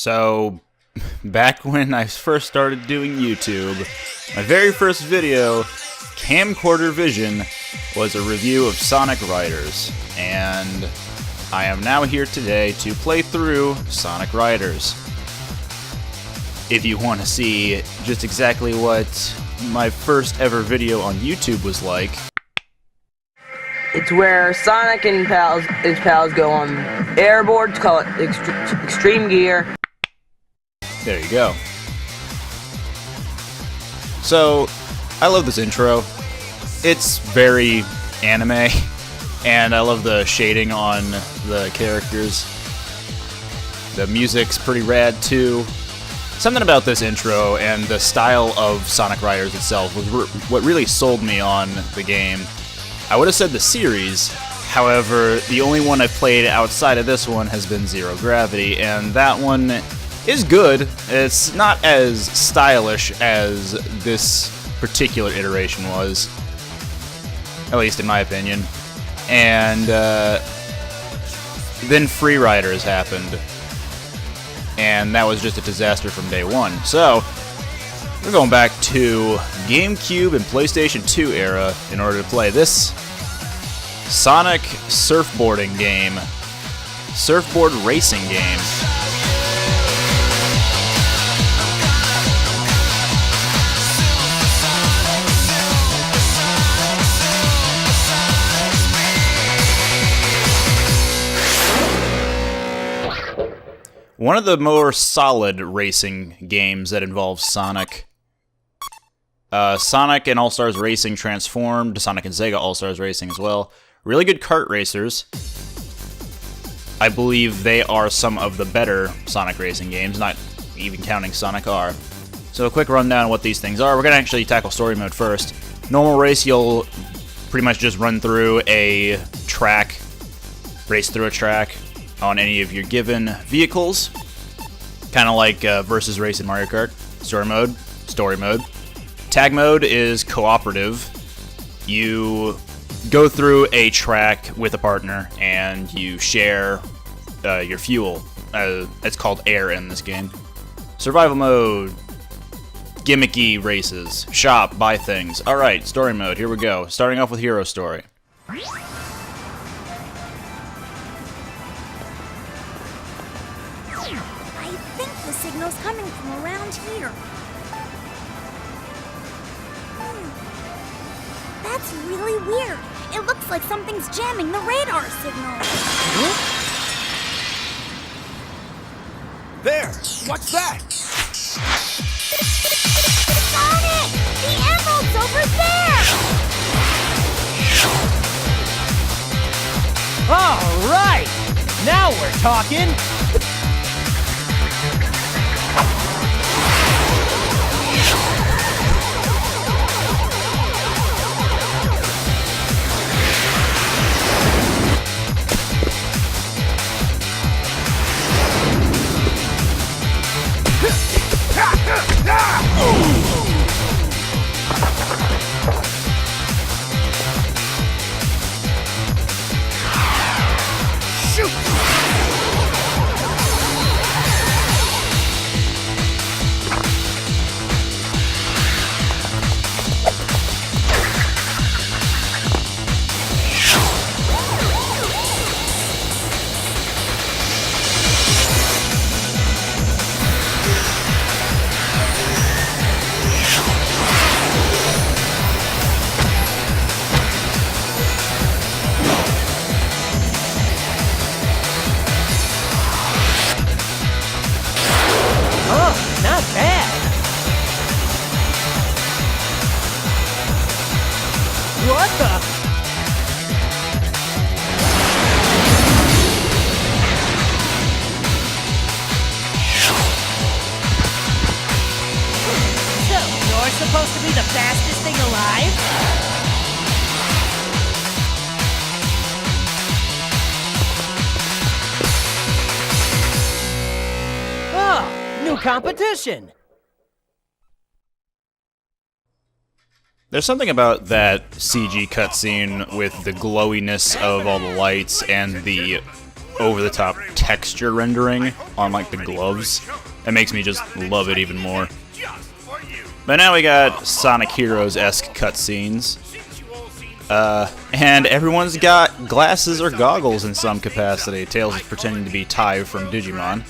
So, back when I first started doing YouTube, my very first video, Camcorder Vision, was a review of Sonic Riders, and I am now here today to play through Sonic Riders. If you want to see just exactly what my first ever video on YouTube was like, it's where Sonic and his pals go on airboards, call it extreme gear. There you go. So, I love this intro. It's very anime, and I love the shading on the characters. The music's pretty rad too. Something about this intro and the style of Sonic Riders itself was what really sold me on the game. I would have said the series, however, the only one I've played outside of this one has been Zero Gravity, and that one is good. It's not as stylish as this particular iteration was, at least in my opinion. And then Free Riders happened, and that was just a disaster from day one. So, we're going back to GameCube and PlayStation 2 era in order to play this Sonic surfboarding game, surfboard racing game. One of the more solid racing games that involves Sonic. Sonic and All-Stars Racing Transformed, Sonic and Sega All-Stars Racing as well. Really good kart racers. I believe they are some of the better Sonic racing games, not even counting Sonic R. So a quick rundown of what these things are. We're going to actually tackle story mode first. Normal race, you'll pretty much just run through a track, race through a track on any of your given vehicles. Kind of like versus race in Mario Kart. Story mode. Tag mode is cooperative. You go through a track with a partner and you share your fuel. It's called air in this game. Survival mode. Gimmicky races. Shop, buy things. Alright, story mode, here we go. Starting off with Hero Story. I think the signal's coming from around here. That's really weird. It looks like something's jamming the radar signal. There! What's that? Sonic! The emerald's over there! All right! Now we're talking! What the? So, you're supposed to be the fastest thing alive? Oh, new competition! There's something about that CG cutscene with the glowiness of all the lights and the over-the-top texture rendering on like the gloves. That makes me just love it even more. But now we got Sonic Heroes-esque cutscenes. And everyone's got glasses or goggles in some capacity. Tails is pretending to be Ty from Digimon.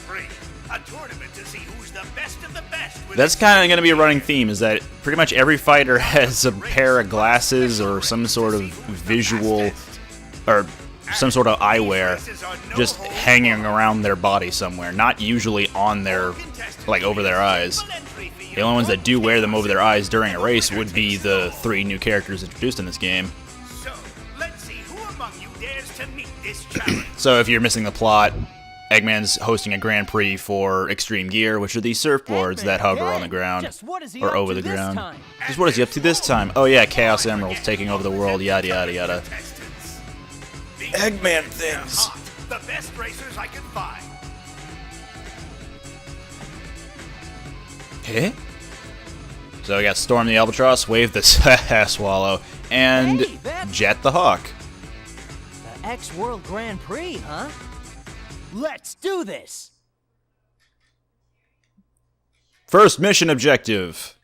That's kind of going to be a running theme, is that pretty much every fighter has a pair of glasses or some sort of visual, or some sort of eyewear just hanging around their body somewhere. Not usually on their, like, over their eyes. The only ones that do wear them over their eyes during a race would be the 3 new characters introduced in this game. So if you're missing the plot, Eggman's hosting a Grand Prix for Extreme Gear, which are these surfboards that hover on the ground, or over the ground. Just what is he up to this time? Oh yeah, Chaos Emerald's taking over the world, yada yada yada. Eggman things! The best racers I can find. Hey? So we got Storm the Albatross, Wave the Swallow, and Jet the Hawk. The X-World Grand Prix, huh? Let's do this! First mission objective.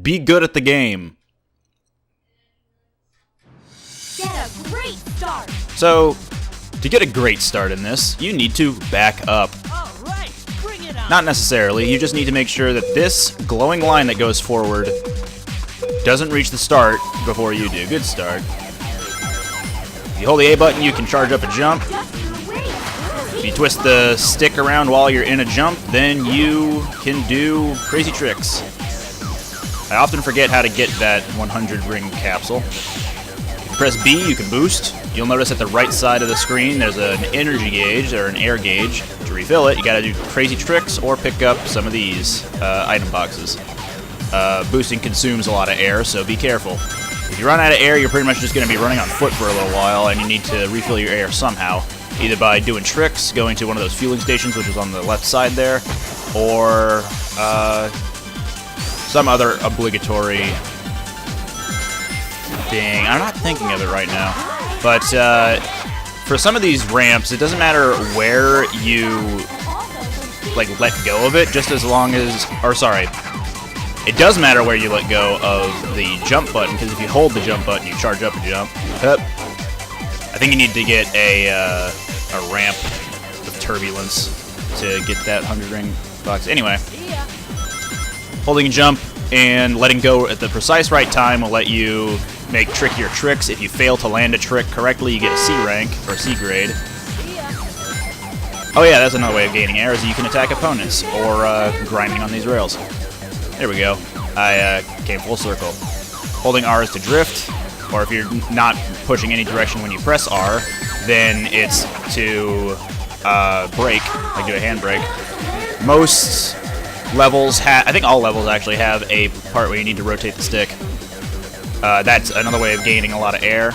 Be good at the game. Get a great start! So, to get a great start in this, you need to back up. All right, bring it on! Not necessarily, you just need to make sure that this glowing line that goes forward doesn't reach the start before you do. Good start. If you hold the A button, you can charge up a jump. If you twist the stick around while you're in a jump, then you can do crazy tricks. I often forget how to get that 100 ring capsule. If you press B, you can boost. You'll notice at the right side of the screen there's an energy gauge, or an air gauge. To refill it, you gotta do crazy tricks or pick up some of these item boxes. Boosting consumes a lot of air, so be careful. If you run out of air, you're pretty much just going to be running on foot for a little while, and you need to refill your air somehow. Either by doing tricks, going to one of those fueling stations, which is on the left side there, or some other obligatory thing. I'm not thinking of it right now. But for some of these ramps, it doesn't matter where you like let go of it, just as long as, or sorry, it does matter where you let go of the jump button, because if you hold the jump button, you charge up a jump. I think you need to get a ramp of turbulence to get that 100 ring box. Anyway, holding a jump and letting go at the precise right time will let you make trickier tricks. If you fail to land a trick correctly, you get a C rank, or C grade. Oh yeah, that's another way of gaining air, is you can attack opponents, or grinding on these rails. There we go. I came full circle. Holding R is to drift, or if you're not pushing any direction when you press R, then it's to brake, like do a handbrake. Most levels I think all levels actually have a part where you need to rotate the stick. That's another way of gaining a lot of air.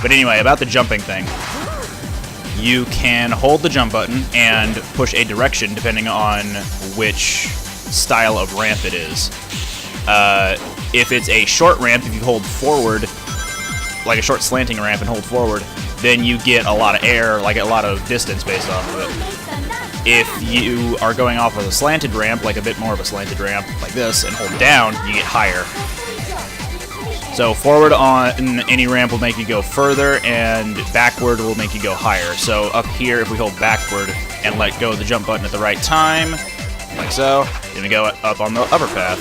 But anyway, about the jumping thing. You can hold the jump button and push a direction depending on which style of ramp it is. If it's a short ramp, if you hold forward, like a short slanting ramp and hold forward, then you get a lot of air, like a lot of distance based off of it. If you are going off of a slanted ramp, like a bit more of a slanted ramp, like this, and hold down, you get higher. So forward on any ramp will make you go further, and backward will make you go higher. So up here, if we hold backward and let go of the jump button at the right time, like so, then we go up on the upper path.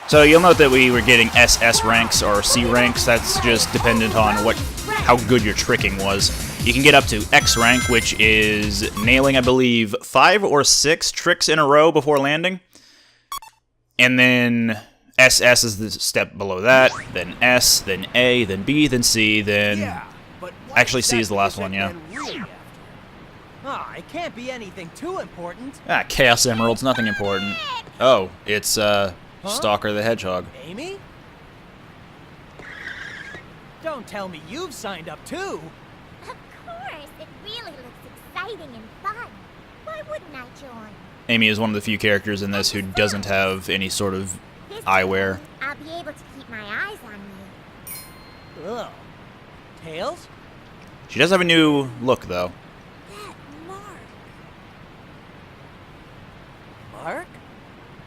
So you'll note that we were getting SS ranks or C ranks. That's just dependent on how good your tricking was. You can get up to X rank, which is nailing, I believe, 5 or 6 tricks in a row before landing. And then SS is the step below that, then S, then A, then B, then C, then... Actually, C is the last one, yeah. Ah, it can't be anything too important. Ah, Chaos Emerald's nothing important. Oh, it's, Stalker the Hedgehog. Amy? Don't tell me you've signed up too. Of course, it really looks exciting and fun. Why wouldn't I join? Amy is one of the few characters in this who doesn't have any sort of eyewear. I'll be able to keep my eyes on you. Ugh. Tails? She does have a new look, though. That mark. Mark?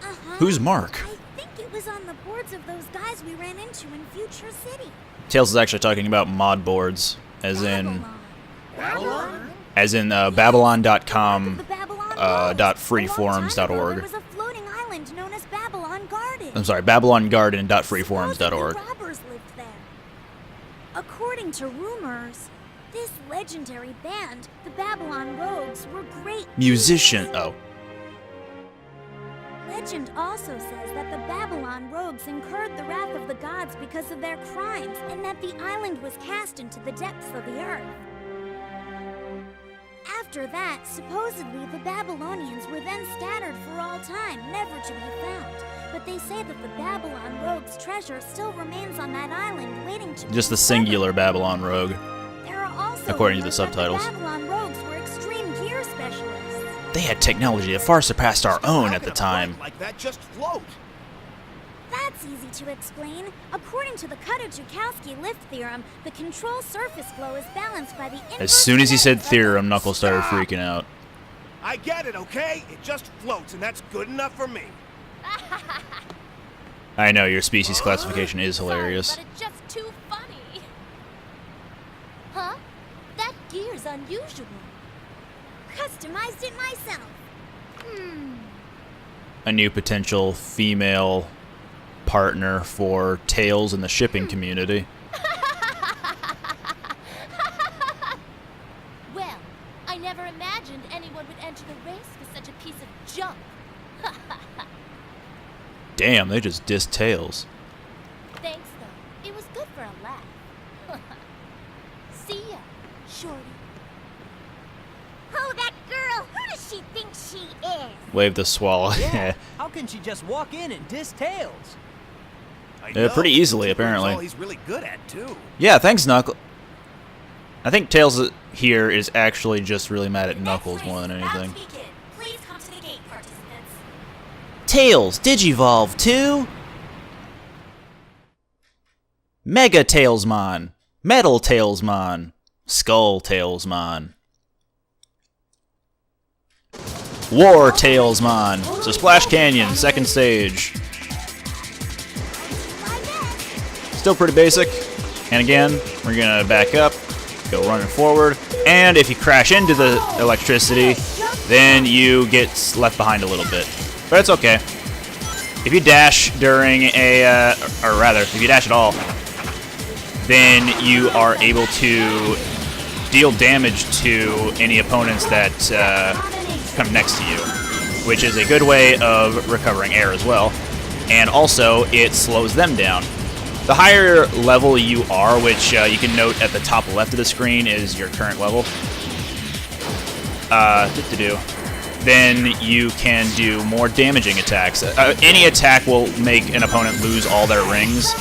Uh-huh. Who's Mark? I think it was on the boards of those guys we ran into in Future City. Tails is actually talking about mod boards, as in Babylon? Babylon.com The Babylon .freeforums.org. There was a floating island known as Babylon Garden. I'm sorry, babylongarden.freeforums.org. Supposedly robbers lived there. According to rumors, this legendary band, the Babylon Rogues, were great Musician. Oh. Legend also says that the Babylon Rogues incurred the wrath of the gods because of their crimes, and that the island was cast into the depths of the earth. After that, supposedly the Babylonians were then scattered for all time, never to be found. But they say that the Babylon Rogues' treasure still remains on that island, waiting to be Just the discovered. singular Babylon Rogue. There are also according to the rumors that subtitles. The Babylon Rogues were extreme gear specialists. They had technology that far surpassed our own How at the can a boat time. like that just float? That's easy to explain. According to the Kutta-Joukowski lift theorem, the control surface flow is balanced by the As inverse soon as he said force of theorem, Knuckles started Stop. freaking out. I get it, okay? It just floats, and that's good enough for me. I know, your species classification is hilarious. Sorry, but it's just too funny. Huh? That gear's unusual. Customized it myself. A new potential female partner for Tails in the shipping community. Well, I never imagined anyone would enter the race with such a piece of junk. Damn, they just dissed Tails. Thanks, though. It was good for a laugh. See ya, Shorty. Oh, that girl! Who does she think she is? Wave the swallow. Yeah. How can she just walk in and diss Tails? I Yeah, know. pretty easily, That's apparently. all he's really good at, too. Yeah, thanks, Knuckles. I think Tails here is actually just really mad at Knuckles more than anything. Please come to the gate, participants. Tails, Digivolve too? Mega Tailsmon, Metal Tailsmon, Skull Tailsmon, War Tailsmon. So Splash Canyon, second stage. Still pretty basic. And again, we're gonna back up, go running forward, and if you crash into the electricity, then you get left behind a little bit. But it's okay. If you dash during a, or rather, if you dash at all, then you are able to deal damage to any opponents that come next to you, which is a good way of recovering air as well. And also, it slows them down. The higher level you are, which you can note at the top left of the screen is your current level, then you can do more damaging attacks. Any attack will make an opponent lose all their rings,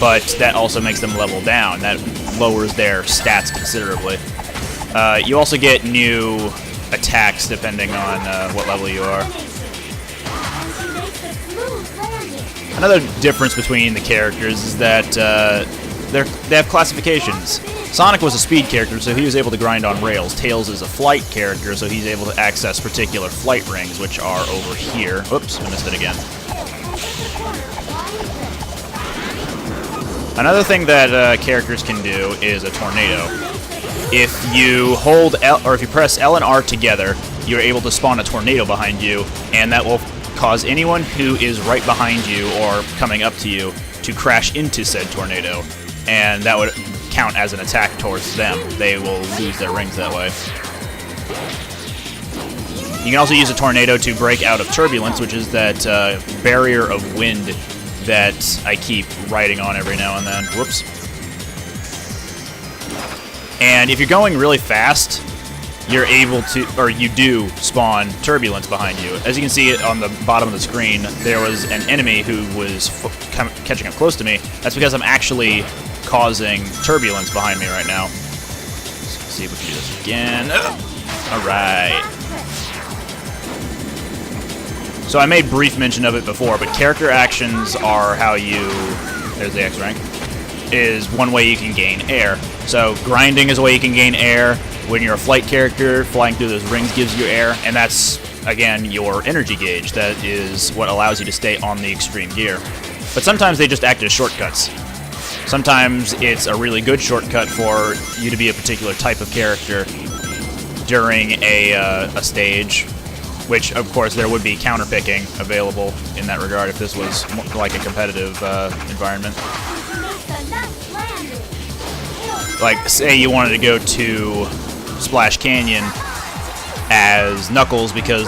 but that also makes them level down. That lowers their stats considerably. You also get new attacks depending on what level you are. Another difference between the characters is that they have classifications. Sonic was a speed character, so he was able to grind on rails. Tails is a flight character, so he's able to access particular flight rings, which are over here. Oops, I missed it again. Another thing that characters can do is a tornado. If you hold L, or if you press L and R together, you're able to spawn a tornado behind you, and that will cause anyone who is right behind you or coming up to you to crash into said tornado, and that would count as an attack towards them. They will lose their rings that way. You can also use a tornado to break out of turbulence, which is that barrier of wind that I keep riding on every now and then. Whoops. And if you're going really fast, you're able to, or you do spawn turbulence behind you. As you can see on the bottom of the screen, there was an enemy who was catching up close to me. That's because I'm actually causing turbulence behind me right now. Let's see if we can do this again. Alright. So I made brief mention of it before, but character actions are how you... There's the X rank. is one way you can gain air. So grinding is a way you can gain air. When you're a flight character, flying through those rings gives you air, and that's, again, your energy gauge. That is what allows you to stay on the extreme gear. But sometimes they just act as shortcuts. Sometimes it's a really good shortcut for you to be a particular type of character during a stage, which, of course, there would be counterpicking available in that regard if this was more like a competitive environment. Like, say you wanted to go to Splash Canyon as Knuckles because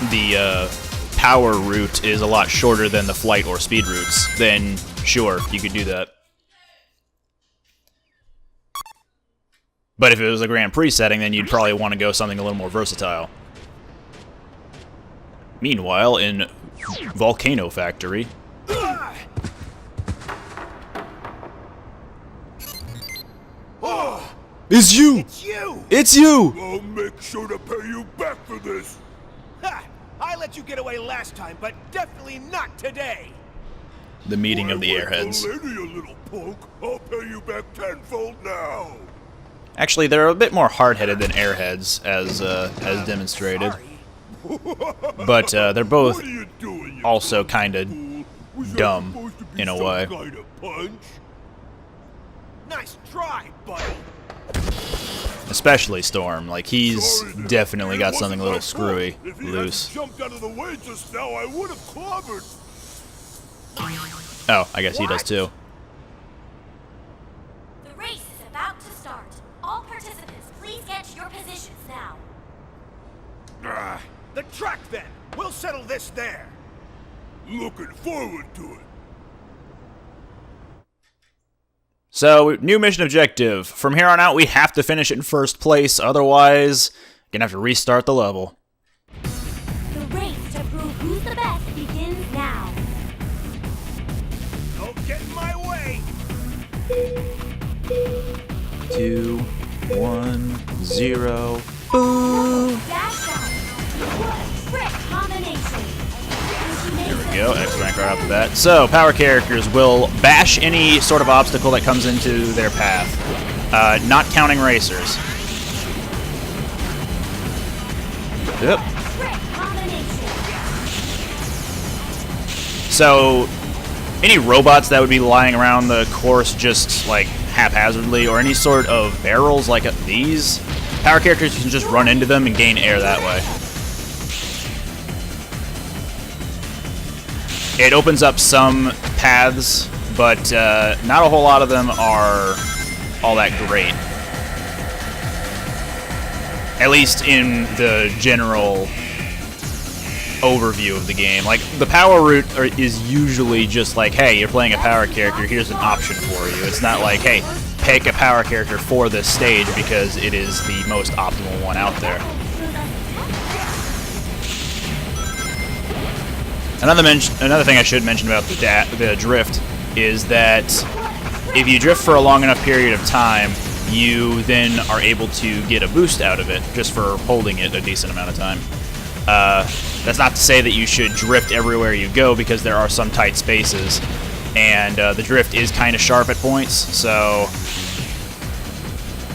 the power route is a lot shorter than the flight or speed routes, then sure, you could do that. But if it was a Grand Prix setting, then you'd probably want to go something a little more versatile. Meanwhile, in Volcano Factory... It's you! It's you! It's you! I'll make sure to pay you back for this! Ha! I let you get away last time, but definitely not today! The meeting of the Airheads. Lady, you little punk. I'll pay you back tenfold now! Actually, they're a bit more hard-headed than Airheads, as demonstrated. But they're both also kind of dumb, in a way. Nice try, buddy! Especially Storm. Like, he's definitely got something a little screwy loose. Jumped out of the way just now, I would have clobbered. Oh, I guess he does too. The race is about to start. All participants, please get to your positions now. The track, then. We'll settle this there. Looking forward to it. So, new mission objective. From here on out, we have to finish in first place, otherwise, gonna have to restart the level. The race to prove who's the best begins now. Don't get in my way. 2, 1, 0. Boo! Dash out. What trick combination? There we go, X rank right off the bat. So, power characters will bash any sort of obstacle that comes into their path. Not counting racers. Yep. So, any robots that would be lying around the course just, like, haphazardly, or any sort of barrels like these, power characters can just run into them and gain air that way. It opens up some paths, but not a whole lot of them are all that great. At least in the general overview of the game. Like, the power route is usually just like, hey, you're playing a power character, here's an option for you. It's not like, hey, pick a power character for this stage because it is the most optimal one out there. Another thing I should mention about the drift is that if you drift for a long enough period of time, you then are able to get a boost out of it just for holding it a decent amount of time. That's not to say that you should drift everywhere you go, because there are some tight spaces, and the drift is kind of sharp at points, so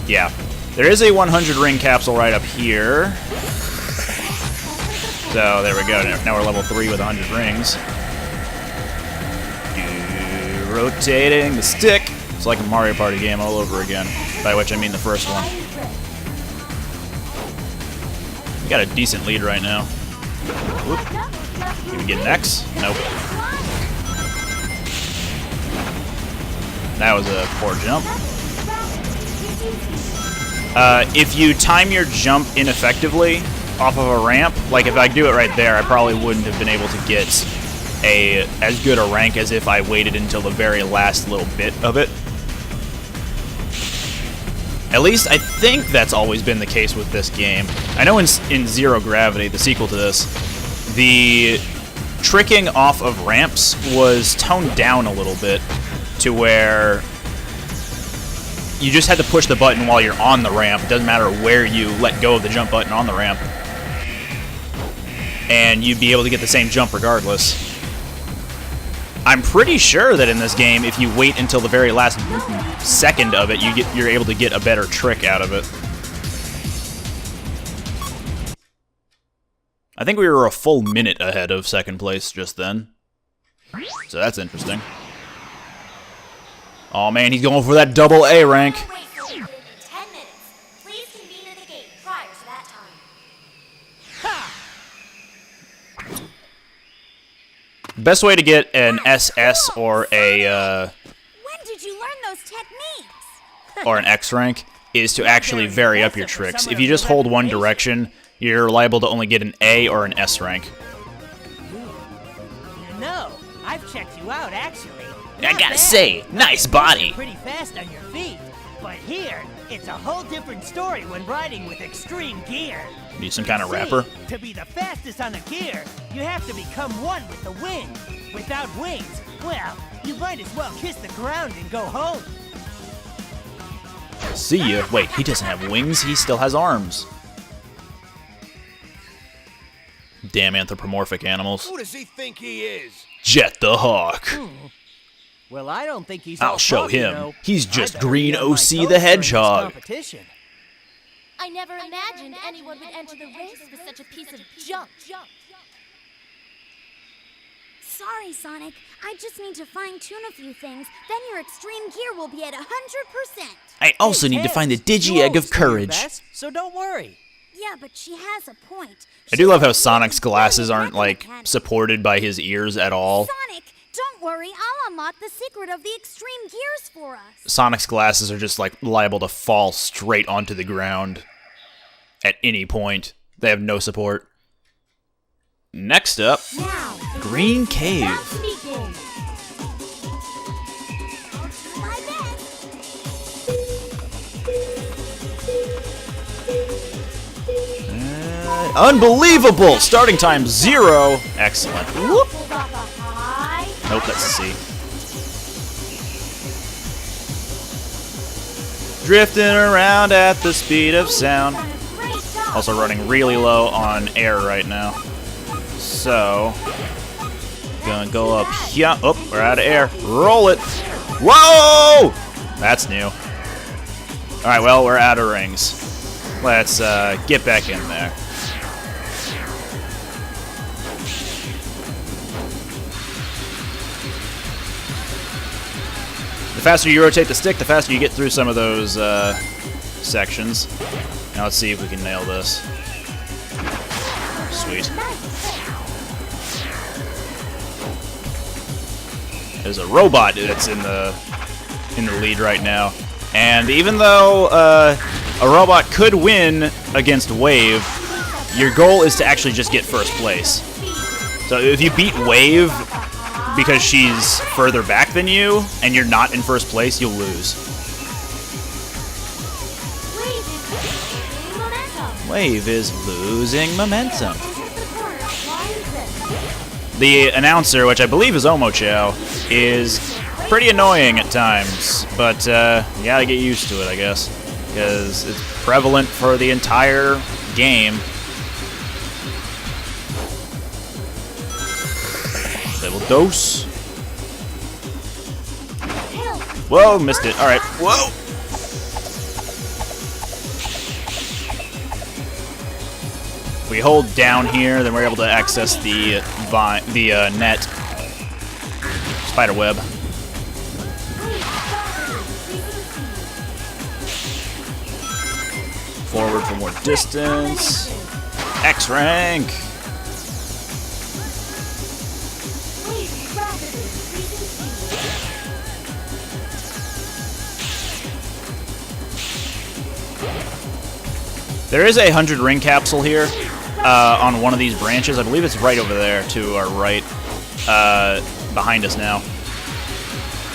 yeah. There is a 100 ring capsule right up here. So, there we go. Now we're level 3 with 100 rings. Rotating the stick. It's like a Mario Party game all over again. By which I mean the first one. We got a decent lead right now. Whoop. Can we get an X? Nope. That was a poor jump. If you time your jump ineffectively off of a ramp, like if I do it right there, I probably wouldn't have been able to get as good a rank as if I waited until the very last little bit of it. At least I think that's always been the case with this game. I know in Zero Gravity, the sequel to this, the tricking off of ramps was toned down a little bit to where you just had to push the button while you're on the ramp. It doesn't matter where you let go of the jump button on the ramp, and you'd be able to get the same jump regardless. I'm pretty sure that in this game, if you wait until the very last second of it, you're able to get a better trick out of it. I think we were a full minute ahead of second place just then. So that's interesting. Oh man, he's going for that double A rank. 10 minutes. Please convene at the gate prior to that time. Best way to get an SS or a When did you learn those techniques? or an X rank is to actually vary up your tricks. If you just hold one direction, you're liable to only get an A or an S rank. You know, I've checked you out, actually. I Not gotta bad. say, nice body. You're pretty fast on your feet. But here, it's a whole different story when riding with extreme gear. Be some kind of See, rapper. To be the fastest on a gear, you have to become one with the wind. Without wings, well, you might as well kiss the ground and go home. See ya. Wait, he doesn't have wings, he still has arms. Damn anthropomorphic animals. Who does he think he is? Jet the Hawk. Well, I don't think he's I'll all show tough, you him. know. He's I just better green be on my OC toes the during this Hedgehog. competition. I never imagined anyone would enter the race with such a piece of junk. Sorry, Sonic. I just need to fine-tune a few things. Then your extreme gear will be at 100%. I also need to find the Digi-Egg of Courage. So don't worry. Yeah, but she has a point. I do love how Sonic's glasses aren't, like, supported by his ears at all. Sonic, don't worry. I'll unlock the secret of the extreme gears for us. Sonic's glasses are just, like, liable to fall straight onto the ground at any point. They have no support. Next up, Now, Green Cave. about to begin. I'll do my best. Unbelievable! Starting time 0. Excellent. Whoop. Hold up a high. Nope, that's a C. Drifting around at the speed of sound. Great job. Also running really low on air right now. So, gonna go up here. Oh, we're out of air. Roll it. Whoa! That's new. Alright, well, we're out of rings. Let's get back in there. The faster you rotate the stick, the faster you get through some of those sections. Now let's see if we can nail this. Sweet. There's a robot that's in the lead right now, and even though a robot could win against Wave, your goal is to actually just get first place. So if you beat Wave because she's further back than you and you're not in first place, you'll lose. Wave is losing momentum. The announcer, which I believe is Omochow, is pretty annoying at times, but you gotta get used to it, I guess, because it's prevalent for the entire game. Level dose. Whoa, missed it. Alright, whoa! We hold down here, then we're able to access the net. Spider web. Forward for more distance. X rank. There is a 100 ring capsule here on one of these branches. I believe it's right over there to our right, behind us now.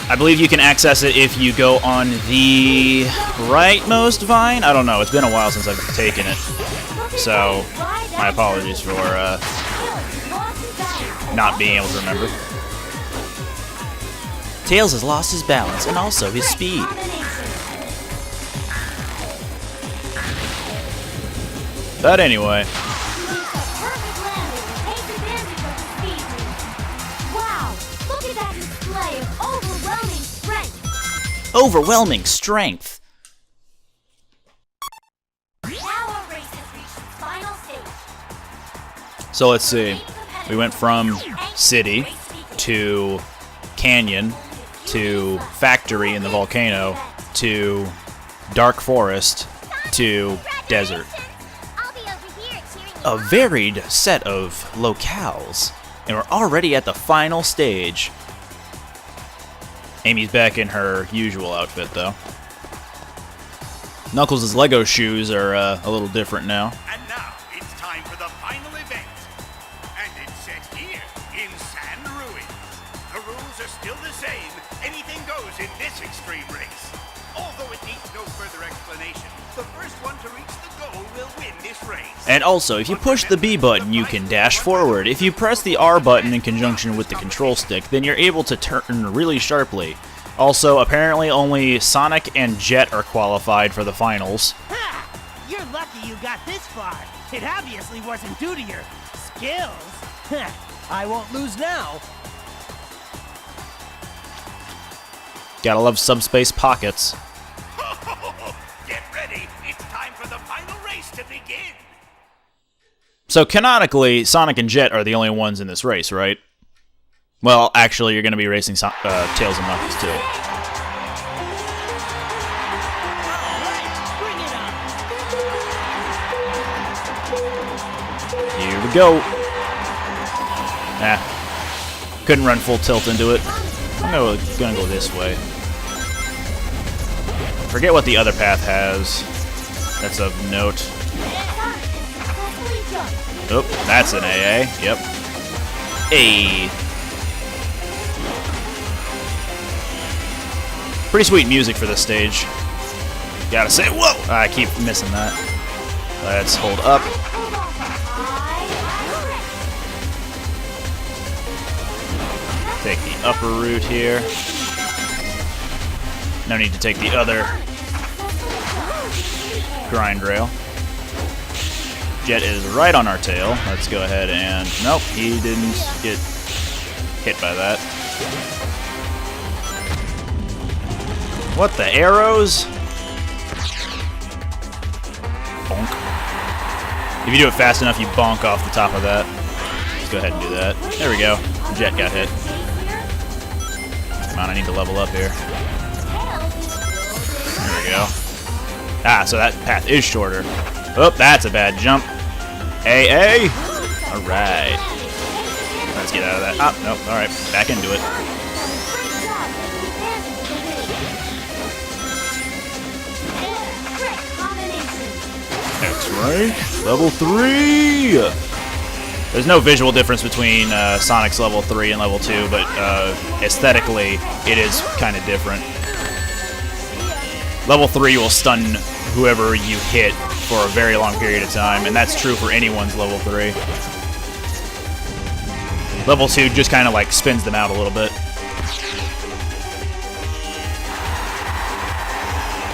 I believe you can access it if you go on the rightmost vine. I don't know. It's been a while since I've taken it. So, my apologies for not being able to remember. Tails has lost his balance and also his speed. But anyway. Wow, look at that overwhelming strength. Now our race has reached its final stage. So let's see. We went from city to canyon to factory in the volcano to dark forest to desert. I'll be over here cheering you A on. varied set of locales, and we're already at the final stage. Amy's back in her usual outfit, though. Knuckles' Lego shoes are a little different now. And now it's time for the final event. And it's set here in Sand Ruins. The rules are still the same. Anything goes in this extreme race. Although it needs no further explanation, the first one to reach the goal will win this race. And also, if you push the B button, you can dash forward. If you press the R button in conjunction with the control stick, then you're able to turn really sharply. Also, apparently only Sonic and Jet are qualified for the finals. Ha! You're lucky you got this far. It obviously wasn't due to your skills. I won't lose now. Gotta love subspace pockets. Get ready. It's time for the final race to begin. So canonically, Sonic and Jet are the only ones in this race, right? Well, actually, you're gonna be racing Tails and Knuckles too. Bring it on. Here we go. Couldn't run full tilt into it. I'm gonna go this way. Forget what the other path has. That's of note. Oh, that's an AA. Yep. A. Pretty sweet music for this stage. Gotta say, whoa! I keep missing that. Let's hold up. Take the upper route here. No need to take the other grind rail. Jet is right on our tail. Let's go ahead and... Nope, he didn't get hit by that. What, the arrows? Bonk. If you do it fast enough, you bonk off the top of that. Let's go ahead and do that. There we go. Jet got hit. Come on, I need to level up here. There we go. Ah, so that path is shorter. Oh, that's a bad jump. AA! Alright. Let's get out of that. Ah, nope, alright. Back into it. That's right. Level 3! There's no visual difference between Sonic's level 3 and level 2, but aesthetically, it is kind of different. Level 3 will stun whoever you hit for a very long period of time, and that's true for anyone's level 3. Level 2 just kind of like spins them out a little bit.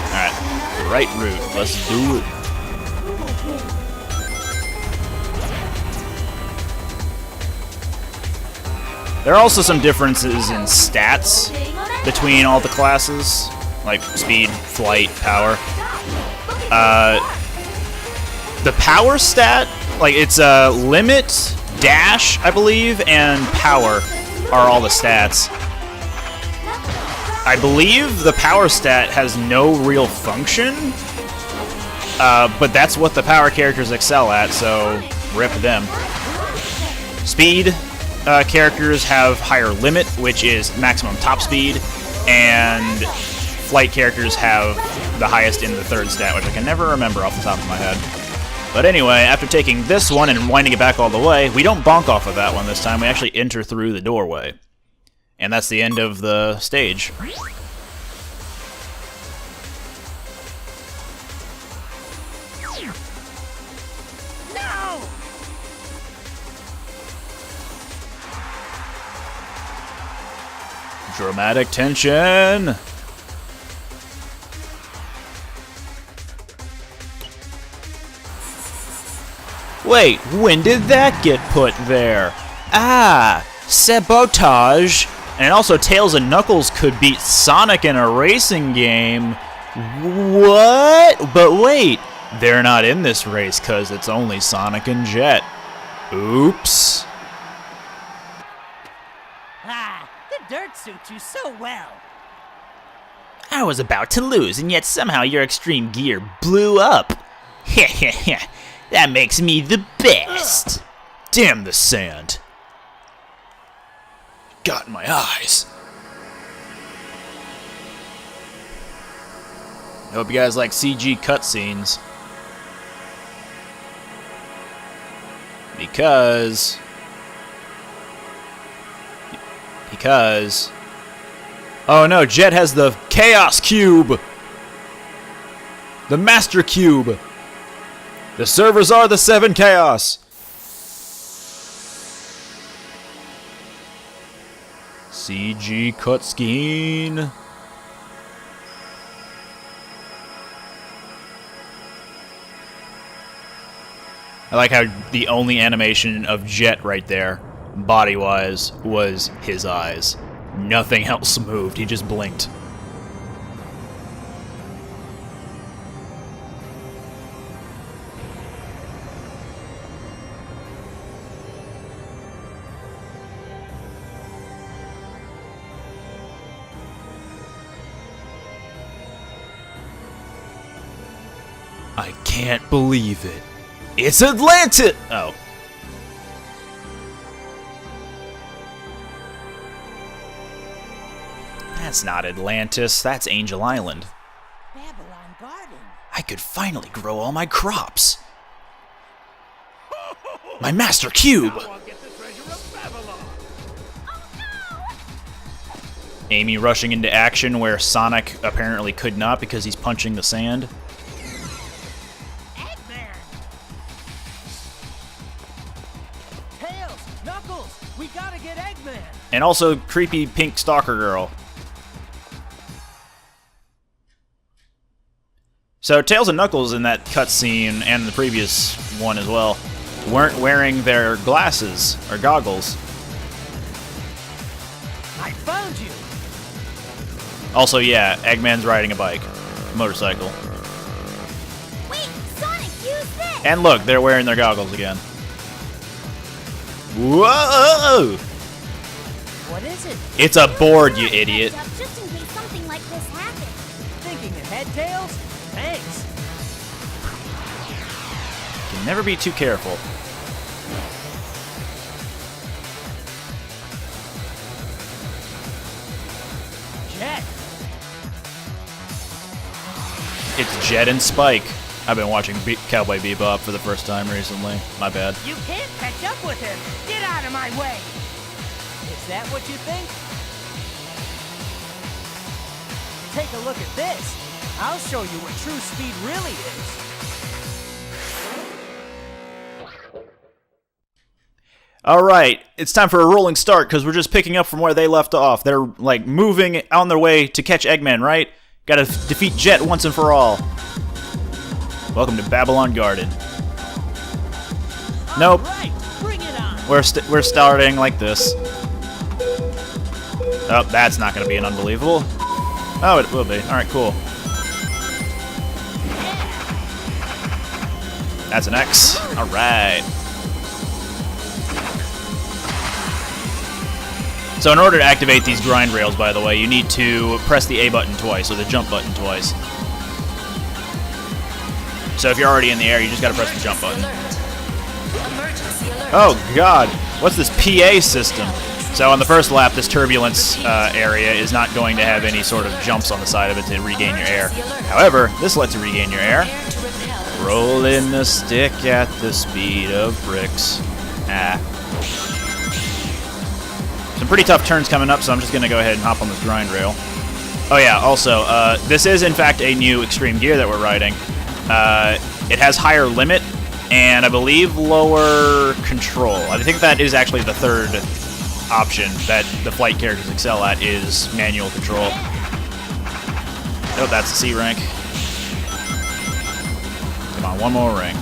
Alright, right route. Let's do it. There are also some differences in stats between all the classes, like speed, flight, power. The power stat, like it's limit, dash, I believe, and power are all the stats. I believe the power stat has no real function, but that's what the power characters excel at, so rip them. Speed characters have higher limit, which is maximum top speed, and flight characters have the highest in the third stat, which I can never remember off the top of my head. But anyway, after taking this one and winding it back all the way, we don't bonk off of that one this time. We actually enter through the doorway. And that's the end of the stage. No! Dramatic tension! Wait, when did that get put there? Ah, sabotage And also, Tails and Knuckles could beat Sonic in a racing game. What? But wait, they're not in this race because it's only Sonic and Jet. Oops. Ah, the dirt suits you so well. I was about to lose, and yet somehow your extreme gear blew up. That makes me the best. Damn the sand. Got in my eyes. I hope you guys like CG cutscenes. Because... Oh no, Jet has the Chaos Cube! The Master Cube! The servers are the 7 Chaos! CG cutscene. I like how the only animation of Jet right there, body-wise, was his eyes. Nothing else moved, he just blinked. I can't believe it. It's Atlantis! Oh. That's not Atlantis, that's Angel Island. Babylon Garden. I could finally grow all my crops. My Master Cube! I'll get the treasure of Babylon. Amy rushing into action where Sonic apparently could not because he's punching the sand. Eggman. Tails, Knuckles, we gotta get Eggman. And also creepy pink stalker girl. So Tails and Knuckles in that cutscene and the previous one as well weren't wearing their glasses or goggles. I found you. Also, yeah, Eggman's riding a bike, motorcycle. Wait, Sonic, use this! And look, they're wearing their goggles again. Whoa! What is it? It's a board, you idiot. Just in case something like this happens. Thinking ahead, Tails? Thanks. Can never be too careful. Jet. It's Jet and Spike. I've been watching Cowboy Bebop for the first time recently. My bad. You can't catch up with him. Get out of my way. Is that what you think? Take a look at this. I'll show you what true speed really is. Alright, it's time for a rolling start because we're just picking up from where they left off. They're, like, moving on their way to catch Eggman, right? Gotta defeat Jet once and for all. Welcome to Babylon Garden. Nope. Right, bring it on. We're starting like this. Oh, that's not gonna be an unbelievable. Oh, it will be. Alright, cool. That's an X. Alright. So in order to activate these grind rails, by the way, you need to press the A button twice, or the jump button twice. So if you're already in the air, you just gotta press the jump button. Oh god, what's this PA system? So on the first lap, this turbulence area is not going to have any sort of jumps on the side of it to regain your air. However, this lets you regain your air. Roll in the stick at the speed of bricks. Ah. Some pretty tough turns coming up, so I'm just going to go ahead and hop on this grind rail. Oh yeah, also, this is in fact a new extreme gear that we're riding. It has higher limit, and I believe lower control. I think that is actually the third option that the flight characters excel at, is manual control. Oh, that's a C rank. Come on, one more ring.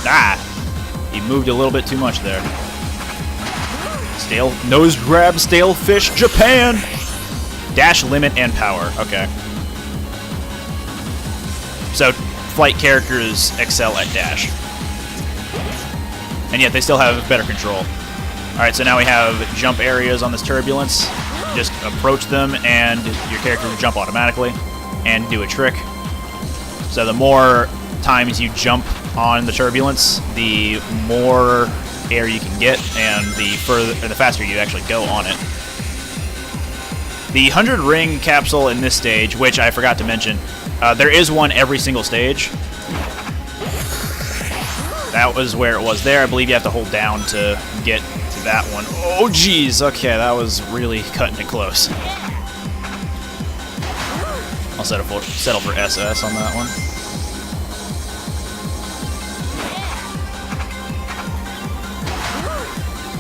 Ah! He moved a little bit too much there. Stale nose grab, stale fish, Japan! Dash, limit, and power. Okay. So, flight characters excel at dash. And yet they still have better control. Alright, so now we have jump areas on this turbulence. Just approach them and your character will jump automatically and do a trick. So the more times you jump on the turbulence, the more air you can get and the faster you actually go on it. The 100 ring capsule in this stage, which I forgot to mention, there is one every single stage. That was where it was there. I believe you have to hold down to get to that one. Oh, jeez. Okay, that was really cutting it close. I'll settle for SS on that one.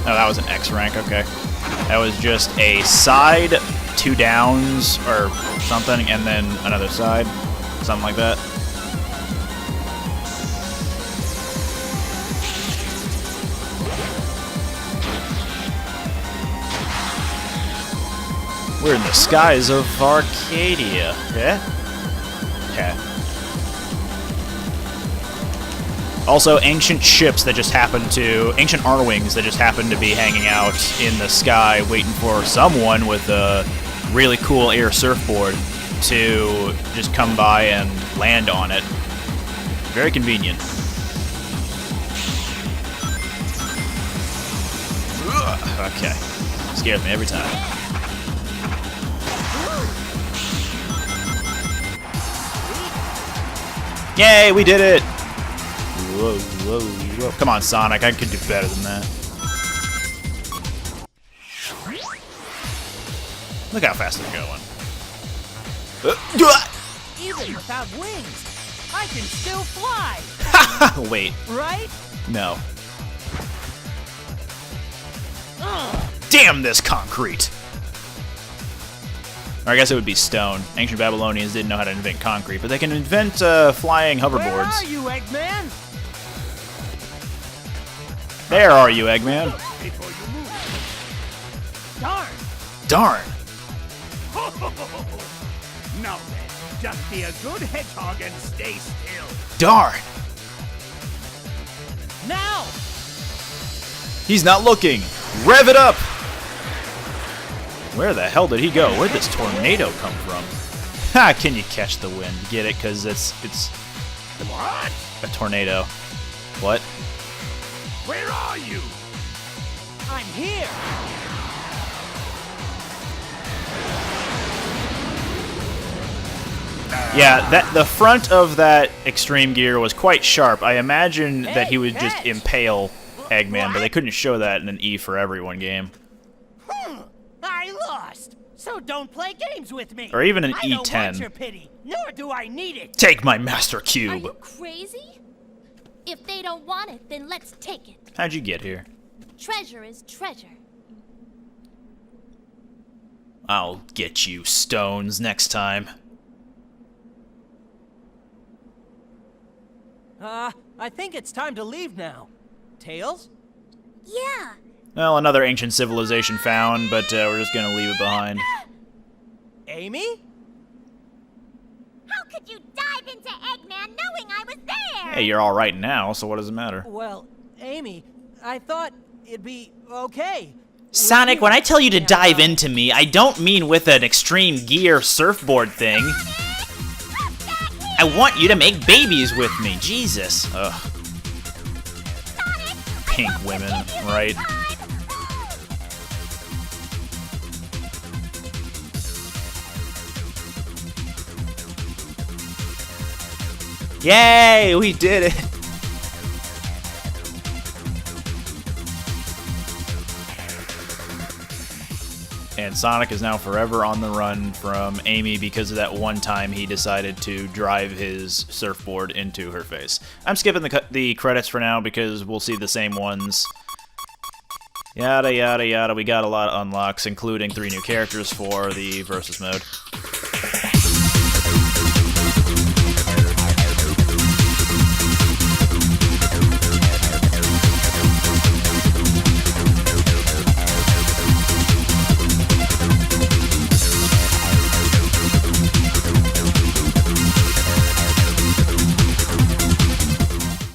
Oh, that was an X rank. Okay. That was just a side, 2 downs, or something, and then another side. Something like that. We're in the skies of Arcadia. Yeah? Okay. Also, ancient ships that just happen to... Ancient R-Wings that just happen to be hanging out in the sky waiting for someone with a really cool air surfboard to just come by and land on it. Very convenient. Ugh, okay. Scares me every time. Yay, we did it! Whoa, whoa, whoa. Come on, Sonic, I could do better than that. Look how fast they're going. Even without wings, I can still fly! Wait. Right? No. Damn this concrete! Or I guess it would be stone. Ancient Babylonians didn't know how to invent concrete, but they can invent flying hoverboards. Where are you, Eggman? There are you, Eggman. Darn! Darn! Now then, just be a good hedgehog and stay still. Darn! Now! He's not looking! Rev it up! Where the hell did he go? Where'd this tornado come from? Ha! Can you catch the wind? Get it? Because it's What? a tornado. What? Where are you? I'm here! Yeah, the front of that extreme gear was quite sharp. I imagine that he would just impale Eggman, but they couldn't show that in an E for Everyone game. I lost! So don't play games with me! Or even an I don't want E10. your pity, nor do I need it! Take my Master Are Cube! you crazy? If they don't want it, then let's take it. How'd you get here? Treasure is treasure. I'll get you, Stones, next time. I think it's time to leave now. Tails? Yeah. Well, another ancient civilization found, but we're just gonna leave it behind. Amy? How could you dive into Eggman knowing I was there? Hey, you're alright now, so what does it matter? Well, Amy, I thought it'd be okay. Sonic, when I tell you to dive into me, I don't mean with an extreme gear surfboard thing. I want you to make babies with me. Jesus. Ugh. Pink women, right? Yay! We did it! And Sonic is now forever on the run from Amy because of that one time he decided to drive his surfboard into her face. I'm skipping the credits for now because we'll see the same ones. Yada yada yada, we got a lot of unlocks, including 3 new characters for the Versus mode.